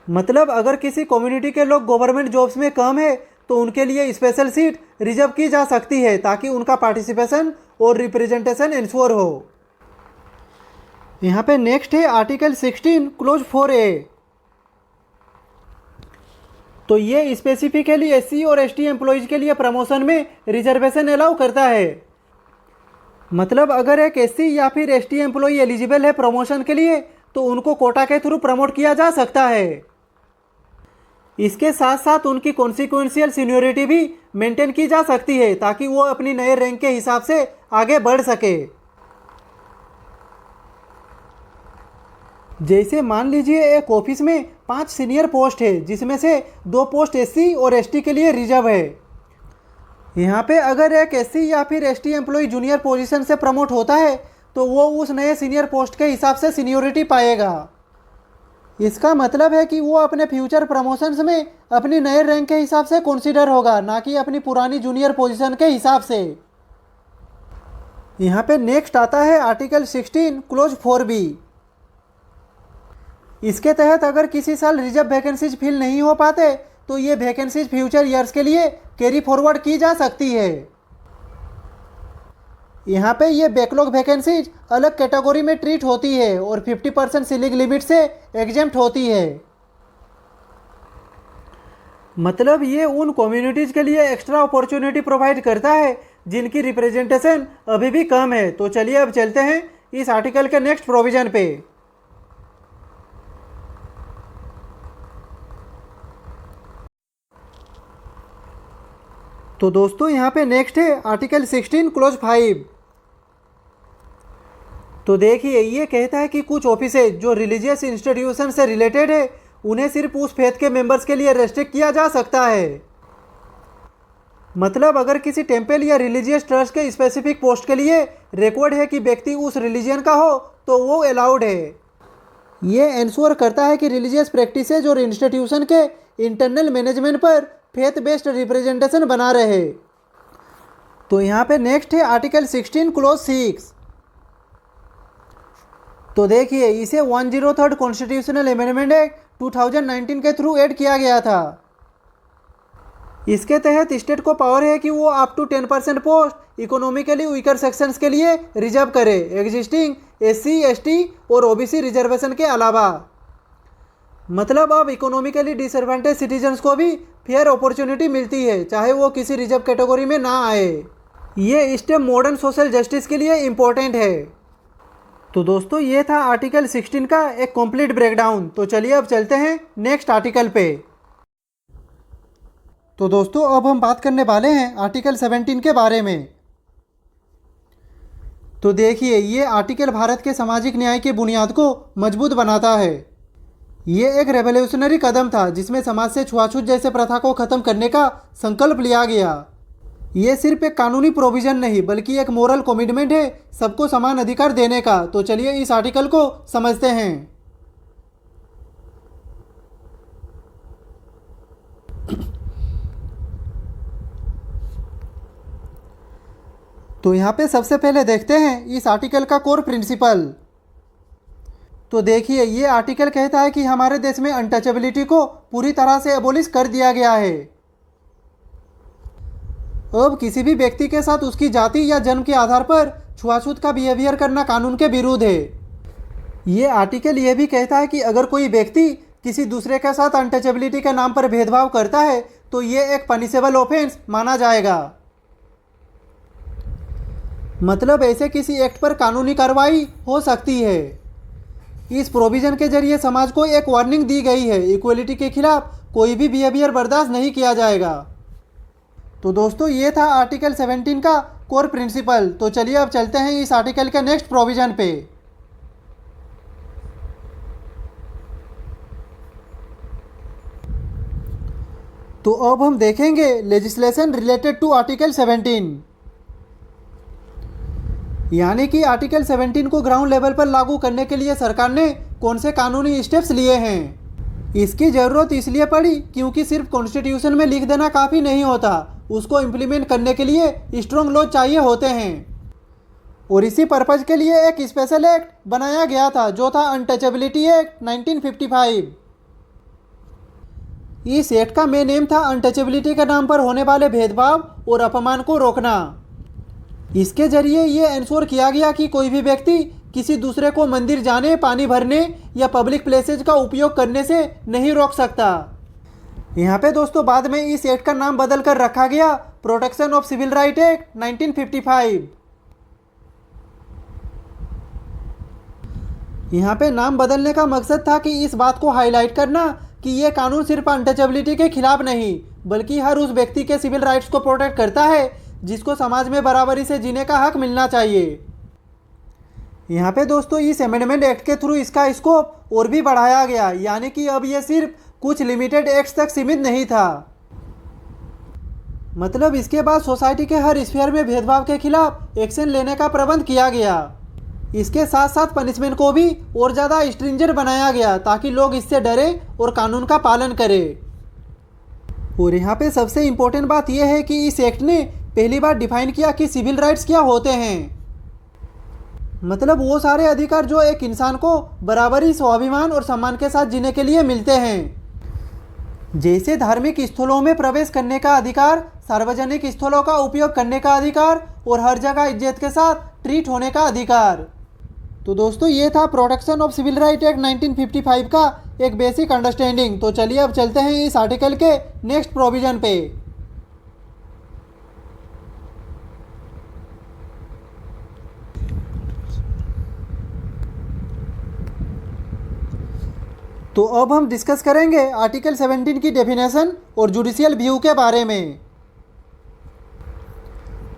मतलब अगर किसी कम्युनिटी के लोग गवर्नमेंट जॉब्स में कम है तो उनके लिए स्पेशल सीट रिजर्व की जा सकती है ताकि उनका पार्टिसिपेशन और रिप्रेजेंटेशन इंश्योर हो। यहाँ पे नेक्स्ट है आर्टिकल 16 क्लोज 4A। तो ये स्पेसिफिकली SC और ST एम्प्लॉयज़ के लिए प्रमोशन में रिजर्वेशन अलाउ करता है। मतलब अगर एक SC या फिर ST एम्प्लॉय एलिजिबल है प्रमोशन के लिए तो उनको कोटा के थ्रू प्रमोट किया जा सकता है। इसके साथ साथ उनकी कॉन्सिक्वेंशियल सीनियरिटी भी मेंटेन की जा सकती है ताकि वो अपनी नए रैंक के हिसाब से आगे बढ़ सके। जैसे मान लीजिए एक ऑफिस में 5 सीनियर पोस्ट है जिसमें से 2 पोस्ट SC और ST के लिए रिजर्व है। यहाँ पे अगर एक SC या फिर ST एम्प्लॉय जूनियर पोजीशन से प्रमोट होता है तो वो उस नए सीनियर पोस्ट के हिसाब से सीनियरिटी पाएगा। इसका मतलब है कि वो अपने फ्यूचर प्रमोशंस में अपनी नए रैंक के हिसाब से कंसीडर होगा, ना कि अपनी पुरानी जूनियर पोजीशन के हिसाब से। यहाँ पे नेक्स्ट आता है आर्टिकल 16 क्लोज 4B। इसके तहत अगर किसी साल रिजर्व वैकेंसीज फिल नहीं हो पाते तो ये वैकेंसीज फ्यूचर ईयर्स के लिए कैरी फॉरवर्ड की जा सकती है। यहाँ पे ये बैकलॉग वैकेंसीज अलग कैटेगरी में ट्रीट होती है और 50% सीलिंग लिमिट से एग्जेम्प्ट होती है। मतलब ये उन कम्युनिटीज़ के लिए एक्स्ट्रा अपॉर्चुनिटी प्रोवाइड करता है जिनकी रिप्रेजेंटेशन अभी भी कम है। तो चलिए अब चलते हैं इस आर्टिकल के नेक्स्ट प्रोविज़न पे। तो दोस्तों यहाँ पे नेक्स्ट है आर्टिकल 16 क्लोज 5। तो देखिए ये कहता है कि कुछ ऑफिसेज जो रिलीजियस इंस्टीट्यूशन से रिलेटेड है उन्हें सिर्फ उस फेथ के मेंबर्स के लिए रेस्ट्रिक्ट किया जा सकता है। मतलब अगर किसी टेम्पल या रिलीजियस ट्रस्ट के स्पेसिफिक पोस्ट के लिए रिक्वायर्ड है कि व्यक्ति उस रिलीजन का हो तो वो अलाउड है। ये इंश्योर करता है कि रिलीजियस प्रैक्टिसेज और इंस्टीट्यूशन के इंटरनल मैनेजमेंट पर फेथ बेस्ड रिप्रेजेंटेशन बना रहे। तो यहाँ पे नेक्स्ट है आर्टिकल 16 क्लोज 6। तो देखिए इसे 103rd कॉन्स्टिट्यूशनल अमेंडमेंट एक्ट 2019 के थ्रू ऐड किया गया था। इसके तहत स्टेट को पावर है कि वो up to 10% post economically weaker sections के लिए रिजर्व करे, एग्जिस्टिंग SC ST और OBC रिजर्वेशन के अलावा। मतलब अब इकोनॉमिकली डिसएडवांटेज सिटीजन्स को भी फेयर अपॉर्चुनिटी मिलती है चाहे वो किसी रिजर्व कैटेगरी में ना आए। ये स्टेप मॉडर्न सोशल जस्टिस के लिए इम्पोर्टेंट है। तो दोस्तों ये था आर्टिकल 16 का एक कंप्लीट ब्रेकडाउन। तो चलिए अब चलते हैं नेक्स्ट आर्टिकल पे। तो दोस्तों अब हम बात करने वाले हैं आर्टिकल 17 के बारे में। तो देखिए ये आर्टिकल भारत के सामाजिक न्याय की बुनियाद को मजबूत बनाता है। ये एक रेवोल्यूशनरी कदम था जिसमें समाज से छुआछूत जैसे प्रथा को खत्म करने का संकल्प लिया गया। ये सिर्फ एक कानूनी प्रोविज़न नहीं बल्कि एक मोरल कमिटमेंट है सबको समान अधिकार देने का। तो चलिए इस आर्टिकल को समझते हैं। तो यहाँ पे सबसे पहले देखते हैं इस आर्टिकल का कोर प्रिंसिपल। तो देखिए ये आर्टिकल कहता है कि हमारे देश में अनटचेबिलिटी को पूरी तरह से एबोलिश कर दिया गया है। अब किसी भी व्यक्ति के साथ उसकी जाति या जन्म के आधार पर छुआछूत का बिहेवियर करना कानून के विरुद्ध है। ये आर्टिकल ये भी कहता है कि अगर कोई व्यक्ति किसी दूसरे के साथ अनटचेबिलिटी के नाम पर भेदभाव करता है तो ये एक पनिशेबल ऑफेंस माना जाएगा। मतलब ऐसे किसी एक्ट पर कानूनी कार्रवाई हो सकती है। इस प्रोविज़न के जरिए समाज को एक वार्निंग दी गई है, इक्वलिटी के खिलाफ कोई भी बिहेवियर बर्दाश्त नहीं किया जाएगा। तो दोस्तों ये था आर्टिकल 17 का कोर प्रिंसिपल। तो चलिए अब चलते हैं इस आर्टिकल के नेक्स्ट प्रोविज़न पे। तो अब हम देखेंगे लेजिस्लेशन रिलेटेड टू आर्टिकल 17, यानी कि आर्टिकल 17 को ग्राउंड लेवल पर लागू करने के लिए सरकार ने कौन से कानूनी स्टेप्स लिए हैं। इसकी ज़रूरत इसलिए पड़ी क्योंकि सिर्फ कॉन्स्टिट्यूशन में लिख देना काफ़ी नहीं होता, उसको इम्प्लीमेंट करने के लिए स्ट्रॉन्ग लॉ चाहिए होते हैं। और इसी पर्पज़ के लिए एक स्पेशल एक्ट बनाया गया था जो था अनटचेबिलिटी एक्ट 1955। इस एक्ट का मेन एम था अनटचेबिलिटी के नाम पर होने वाले भेदभाव और अपमान को रोकना। इसके जरिए ये इंश्योर किया गया कि कोई भी व्यक्ति किसी दूसरे को मंदिर जाने, पानी भरने या पब्लिक प्लेसेज का उपयोग करने से नहीं रोक सकता। यहाँ पे दोस्तों बाद में इस एक्ट का नाम बदल कर रखा गया protection of civil right act 1955। यहाँ पे नाम बदलने का मकसद था कि इस बात को हाईलाइट करना कि ये कानून सिर्फ अनटचेबिलिटी के खिलाफ नहीं बल्कि हर उस व्यक्ति के सिविल राइट्स को प्रोटेक्ट करता है जिसको समाज में बराबरी से जीने का हक मिलना चाहिए। यहाँ पे दोस्तों इस अमेंडमेंट एक्ट के थ्रू इसका स्कोप और भी बढ़ाया गया, यानी कि अब ये सिर्फ कुछ लिमिटेड एक्ट्स तक सीमित नहीं था। मतलब इसके बाद सोसाइटी के हर स्फीयर में भेदभाव के खिलाफ एक्शन लेने का प्रबंध किया गया। इसके साथ साथ पनिशमेंट को भी और ज़्यादा स्ट्रिंजेंट बनाया गया ताकि लोग इससे डरे और कानून का पालन करें। और यहाँ पे सबसे इम्पोर्टेंट बात यह है कि इस एक्ट ने पहली बार डिफाइन किया कि सिविल राइट्स क्या होते हैं। मतलब वो सारे अधिकार जो एक इंसान को बराबरी, स्वाभिमान और सम्मान के साथ जीने के लिए मिलते हैं। जैसे धार्मिक स्थलों में प्रवेश करने का अधिकार, सार्वजनिक स्थलों का उपयोग करने का अधिकार और हर जगह इज्जत के साथ ट्रीट होने का अधिकार। तो दोस्तों ये था protection of civil right act 1955 का एक बेसिक अंडरस्टैंडिंग। तो चलिए अब चलते हैं इस आर्टिकल के नेक्स्ट प्रोविजन पे। तो अब हम डिस्कस करेंगे आर्टिकल 17 की डेफिनेशन और जुडिशियल व्यू के बारे में।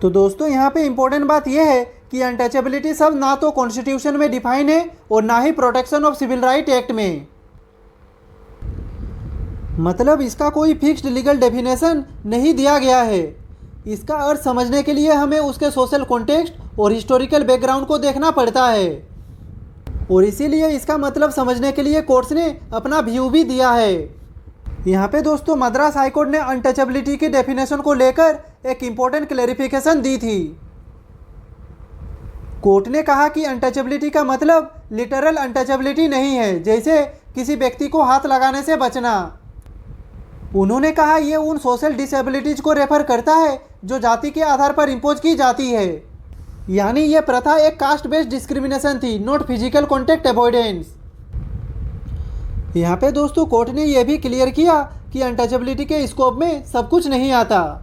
तो दोस्तों यहाँ पे इम्पोर्टेंट बात यह है कि अनटचेबिलिटी शब्द ना तो कॉन्स्टिट्यूशन में डिफाइन है और ना ही protection of civil right act में। मतलब इसका कोई फिक्स्ड लीगल डेफिनेशन नहीं दिया गया है। इसका अर्थ समझने के लिए हमें उसके सोशल कॉन्टेक्स्ट और हिस्टोरिकल बैकग्राउंड को देखना पड़ता है, और इसीलिए इसका मतलब समझने के लिए कोर्ट्स ने अपना व्यू भी दिया है। यहाँ पे दोस्तों मद्रास हाईकोर्ट ने अनटचेबिलिटी की डेफिनेशन को लेकर एक इम्पोर्टेंट क्लैरिफिकेशन दी थी। कोर्ट ने कहा कि अनटचेबिलिटी का मतलब लिटरल अनटचेबिलिटी नहीं है, जैसे किसी व्यक्ति को हाथ लगाने से बचना। उन्होंने कहा यह उन सोशल डिसेबिलिटीज को रेफर करता है जो जाति के आधार पर इम्पोज की जाती है, यानी यह प्रथा एक कास्ट बेस्ड डिस्क्रिमिनेशन थी, नॉट फिजिकल कॉन्टैक्ट अवॉइडेंस। यहाँ पे दोस्तों कोर्ट ने यह भी क्लियर किया कि अनटचेबिलिटी के स्कोप में सब कुछ नहीं आता।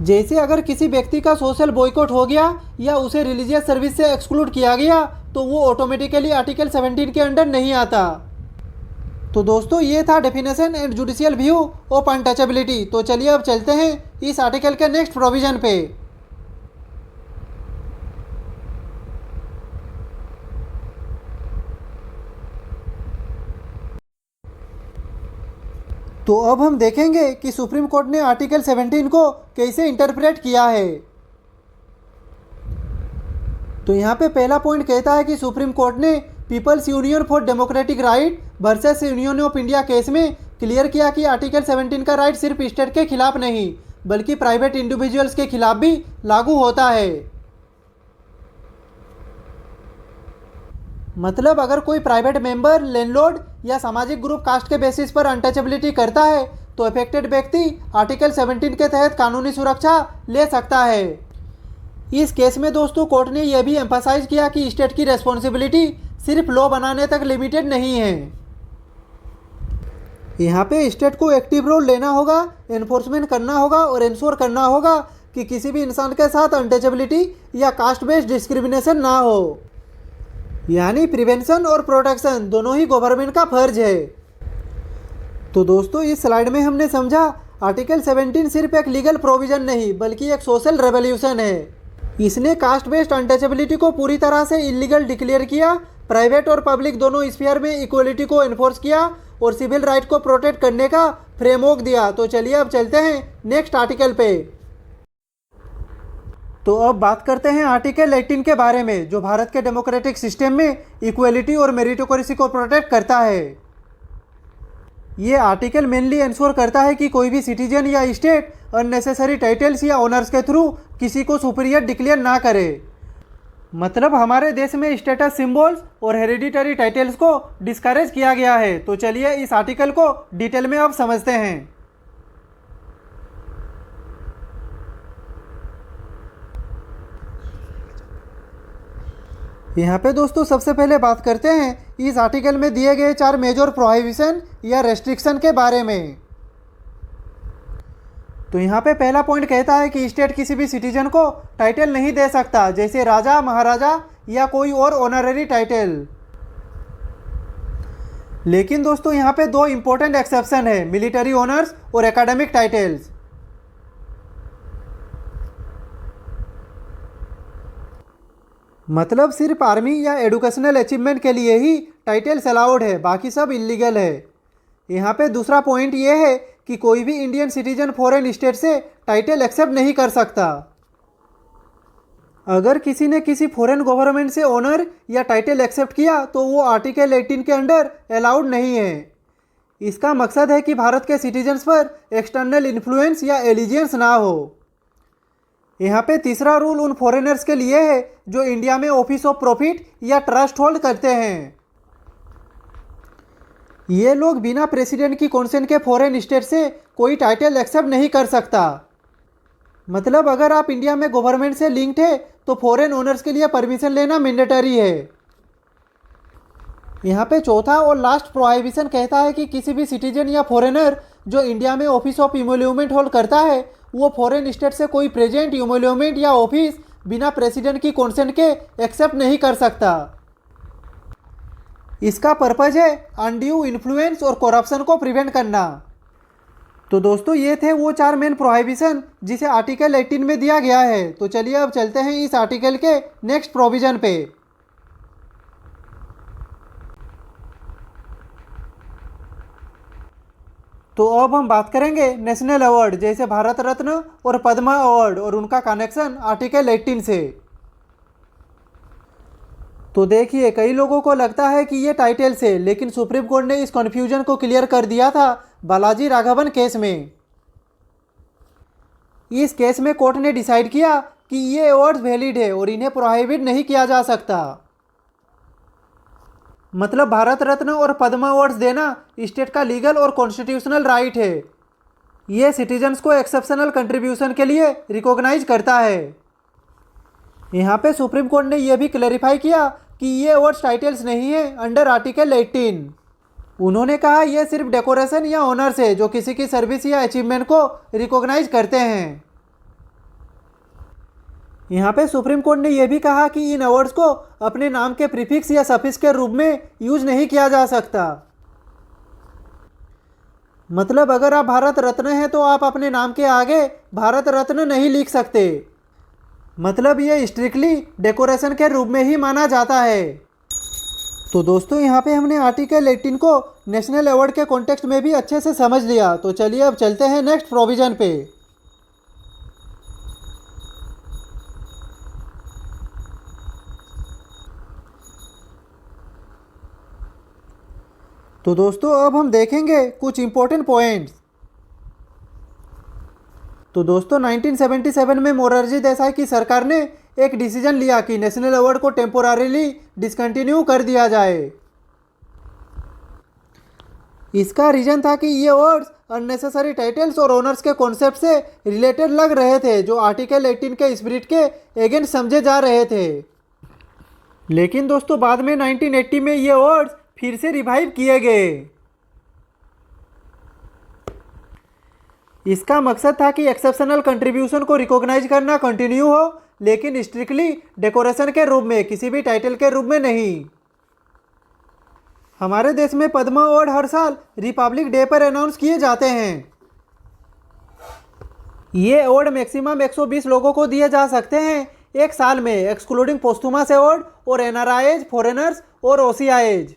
जैसे अगर किसी व्यक्ति का सोशल बॉयकॉट हो गया या उसे रिलीजियस सर्विस से एक्सक्लूड किया गया तो वो ऑटोमेटिकली आर्टिकल 17 के अंडर नहीं आता। तो दोस्तों ये था definition and judicial view of untouchability. तो चलिए अब चलते हैं इस आर्टिकल के नेक्स्ट प्रोविजन पे। तो अब हम देखेंगे कि सुप्रीम कोर्ट ने आर्टिकल 17 को कैसे इंटरप्रेट किया है। तो यहाँ पे पहला पॉइंट कहता है कि सुप्रीम कोर्ट ने People's Union for Democratic Right versus Union of India case में क्लियर किया कि आर्टिकल 17 का राइट सिर्फ स्टेट के खिलाफ नहीं बल्कि प्राइवेट इंडिविजुअल्स के खिलाफ भी लागू होता है। मतलब अगर कोई प्राइवेट मेंबर, लैंडलॉर्ड या सामाजिक ग्रुप कास्ट के बेसिस पर अनटचेबिलिटी करता है तो अफेक्टेड व्यक्ति आर्टिकल 17 के तहत कानूनी सुरक्षा ले सकता है। इस केस में दोस्तों कोर्ट ने यह भी एम्फसाइज किया कि स्टेट की रेस्पॉन्सिबिलिटी सिर्फ लॉ बनाने तक लिमिटेड नहीं है। यहाँ पे स्टेट को एक्टिव रोल लेना होगा, एनफोर्समेंट करना होगा और इंश्योर करना होगा कि किसी भी इंसान के साथ अनटचेबिलिटी या कास्ट बेस्ड डिस्क्रिमिनेशन ना हो। यानी प्रिवेंशन और प्रोटेक्शन दोनों ही गवर्नमेंट का फर्ज है। तो दोस्तों इस स्लाइड में हमने समझा आर्टिकल 17 सिर्फ एक लीगल प्रोविजन नहीं बल्कि एक सोशल रेवोल्यूशन है। इसने कास्ट बेस्ड अनटचेबिलिटी को पूरी तरह से इलीगल डिक्लेयर किया, प्राइवेट और पब्लिक दोनों स्फीयर में इक्वलिटी को एनफोर्स किया और सिविल राइट को प्रोटेक्ट करने का फ्रेमवर्क दिया। तो चलिए अब चलते हैं नेक्स्ट आर्टिकल पे। तो अब बात करते हैं आर्टिकल 18 के बारे में, जो भारत के डेमोक्रेटिक सिस्टम में इक्वलिटी और मेरिटोक्रेसी को प्रोटेक्ट करता है। ये आर्टिकल मेनली इंश्योर करता है कि कोई भी सिटीजन या स्टेट अननेसेसरी टाइटल्स या ऑनर्स के थ्रू किसी को सुपीरियर डिक्लेयर ना करे। मतलब हमारे देश में स्टेटस सिंबल्स और हेरिडिटरी टाइटल्स को डिस्करेज किया गया है। तो चलिए इस आर्टिकल को डिटेल में अब समझते हैं। यहाँ पे दोस्तों सबसे पहले बात करते हैं इस आर्टिकल में दिए गए 4 मेजर प्रोहिबिशन या रेस्ट्रिक्शन के बारे में। तो यहाँ पे पहला पॉइंट कहता है कि स्टेट किसी भी सिटीजन को टाइटल नहीं दे सकता, जैसे राजा, महाराजा या कोई और ऑनररी टाइटल। लेकिन दोस्तों यहाँ पे 2 इंपॉर्टेंट एक्सेप्शन है, मिलिट्री ऑनर्स और एकेडमिक टाइटल्स। मतलब सिर्फ आर्मी या एडुकेशनल अचीवमेंट के लिए ही टाइटल्स अलाउड है, बाकी सब इलीगल है। यहाँ पे दूसरा पॉइंट ये है कि कोई भी इंडियन सिटीजन फॉरेन स्टेट से टाइटल एक्सेप्ट नहीं कर सकता। अगर किसी ने किसी फॉरेन गवर्नमेंट से ऑनर या टाइटल एक्सेप्ट किया तो वो आर्टिकल 18 के अंडर अलाउड नहीं है। इसका मकसद है कि भारत के सिटीजन्स पर एक्सटर्नल इन्फ्लुएंस या एलिजियंस ना हो। यहाँ पे तीसरा रूल उन फॉरेनर्स के लिए है जो इंडिया में ऑफिस ऑफ प्रॉफिट या ट्रस्ट होल्ड करते हैं। ये लोग बिना प्रेसिडेंट की कॉन्सेंट के फॉरेन स्टेट से कोई टाइटल एक्सेप्ट नहीं कर सकता। मतलब अगर आप इंडिया में गवर्नमेंट से लिंक्ड है तो फॉरेन ओनर्स के लिए परमिशन लेना मैंडेटरी है। यहाँ पे चौथा और लास्ट प्रोहिबिशन कहता है कि किसी भी सिटीजन या फॉरेनर जो इंडिया में ऑफिस ऑफ इमोल्यूमेंट होल्ड करता है वो फॉरेन स्टेट से कोई प्रेजेंट इमोल्यूमेंट या ऑफिस बिना प्रेसिडेंट की कॉन्सेंट के एक्सेप्ट नहीं कर सकता। इसका पर्पज है अनड्यू इन्फ्लुएंस और करप्शन को प्रिवेंट करना। तो दोस्तों ये थे वो 4 मेन प्रोहिबिशन जिसे आर्टिकल 18 में दिया गया है। तो चलिए अब चलते हैं इस आर्टिकल के नेक्स्ट प्रोविजन पे। तो अब हम बात करेंगे नेशनल अवार्ड जैसे भारत रत्न और पद्मा अवार्ड और उनका कनेक्शन आर्टिकल 18 से। तो देखिए कई लोगों को लगता है कि ये टाइटल से, लेकिन सुप्रीम कोर्ट ने इस कन्फ्यूजन को क्लियर कर दिया था बालाजी राघवन केस में। इस केस में कोर्ट ने डिसाइड किया कि ये अवार्ड्स वैलिड है और इन्हें प्रोहिबिट नहीं किया जा सकता। मतलब भारत रत्न और पद्मा अवार्ड्स देना स्टेट का लीगल और कॉन्स्टिट्यूशनल राइट है। ये सिटीजन्स को एक्सेप्शनल कंट्रीब्यूशन के लिए रिकॉग्नाइज करता है। यहाँ पे सुप्रीम कोर्ट ने यह भी क्लैरिफाई किया कि ये अवार्ड्स टाइटल्स नहीं है अंडर आर्टिकल 18। उन्होंने कहा यह सिर्फ डेकोरेशन या ऑनर्स है जो किसी की सर्विस या अचीवमेंट को रिकॉग्नाइज करते हैं। यहाँ पे सुप्रीम कोर्ट ने यह भी कहा कि इन अवार्ड्स को अपने नाम के प्रीफिक्स या सफिक्स के रूप में यूज नहीं किया जा सकता। मतलब अगर आप भारत रत्न हैं तो आप अपने नाम के आगे भारत रत्न नहीं लिख सकते। मतलब ये स्ट्रिक्टली डेकोरेशन के रूप में ही माना जाता है। तो दोस्तों यहाँ पे हमने आर्टिकल 18 को नेशनल अवार्ड के कॉन्टेक्स्ट में भी अच्छे से समझ लिया। तो चलिए अब चलते हैं नेक्स्ट प्रोविजन पे। तो दोस्तों अब हम देखेंगे कुछ इंपॉर्टेंट पॉइंट्स। तो दोस्तों 1977 में मोरारजी देसाई की सरकार ने एक डिसीजन लिया कि नेशनल अवार्ड को टेम्पोरारीली डिसकंटिन्यू कर दिया जाए। इसका रीजन था कि ये अवार्ड्स अननेसेसरी टाइटल्स और ऑनर्स के कॉन्सेप्ट से रिलेटेड लग रहे थे जो आर्टिकल 18 के स्पिरिट के अगेंस्ट समझे जा रहे थे। लेकिन दोस्तों बाद में 1980 में ये अवार्ड्स फिर से रिवाइव किए गए। इसका मकसद था कि एक्सेप्शनल कंट्रीब्यूशन को रिकॉग्नाइज करना कंटिन्यू हो, लेकिन स्ट्रिक्टली डेकोरेशन के रूप में, किसी भी टाइटल के रूप में नहीं। हमारे देश में पद्मा अवार्ड हर साल रिपब्लिक डे पर अनाउंस किए जाते हैं। ये अवार्ड मैक्सिमम 120 लोगों को दिए जा सकते हैं एक साल में, एक्सक्लूडिंग पोस्थुमस अवार्ड और एनआरआईज, फॉरेनर्स और ओसीआईज।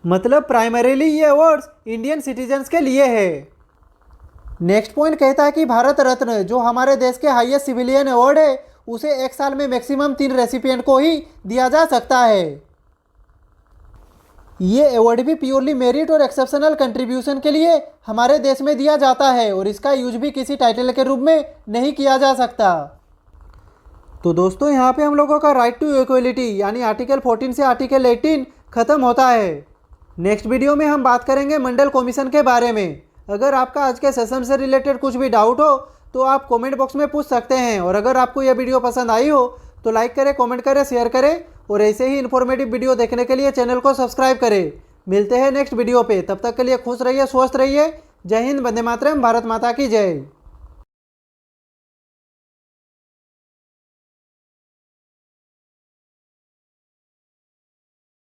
मतलब प्राइमरीली ये अवार्ड्स इंडियन सिटीजन्स के लिए है। नेक्स्ट पॉइंट कहता है कि भारत रत्न जो हमारे देश के हाईएस्ट सिविलियन अवार्ड है उसे एक साल में मैक्सिमम 3 रेसिपिएंट को ही दिया जा सकता है। ये अवार्ड भी प्योरली मेरिट और एक्सेप्शनल कंट्रीब्यूशन के लिए हमारे देश में दिया जाता है और इसका यूज भी किसी टाइटल के रूप में नहीं किया जा सकता। तो दोस्तों यहाँ पे हम लोगों का राइट टू इक्वलिटी यानी आर्टिकल 14 से आर्टिकल 18 खत्म होता है। नेक्स्ट वीडियो में हम बात करेंगे मंडल कमीशन के बारे में। अगर आपका आज के सेशन से रिलेटेड कुछ भी डाउट हो तो आप कमेंट बॉक्स में पूछ सकते हैं। और अगर आपको यह वीडियो पसंद आई हो तो लाइक करें, कमेंट करें, शेयर करें और ऐसे ही इन्फॉर्मेटिव वीडियो देखने के लिए चैनल को सब्सक्राइब करें। मिलते हैं नेक्स्ट वीडियो पे, तब तक के लिए खुश रहिए, स्वस्थ रहिए। जय हिंद, वंदे मातरम, भारत माता की जय।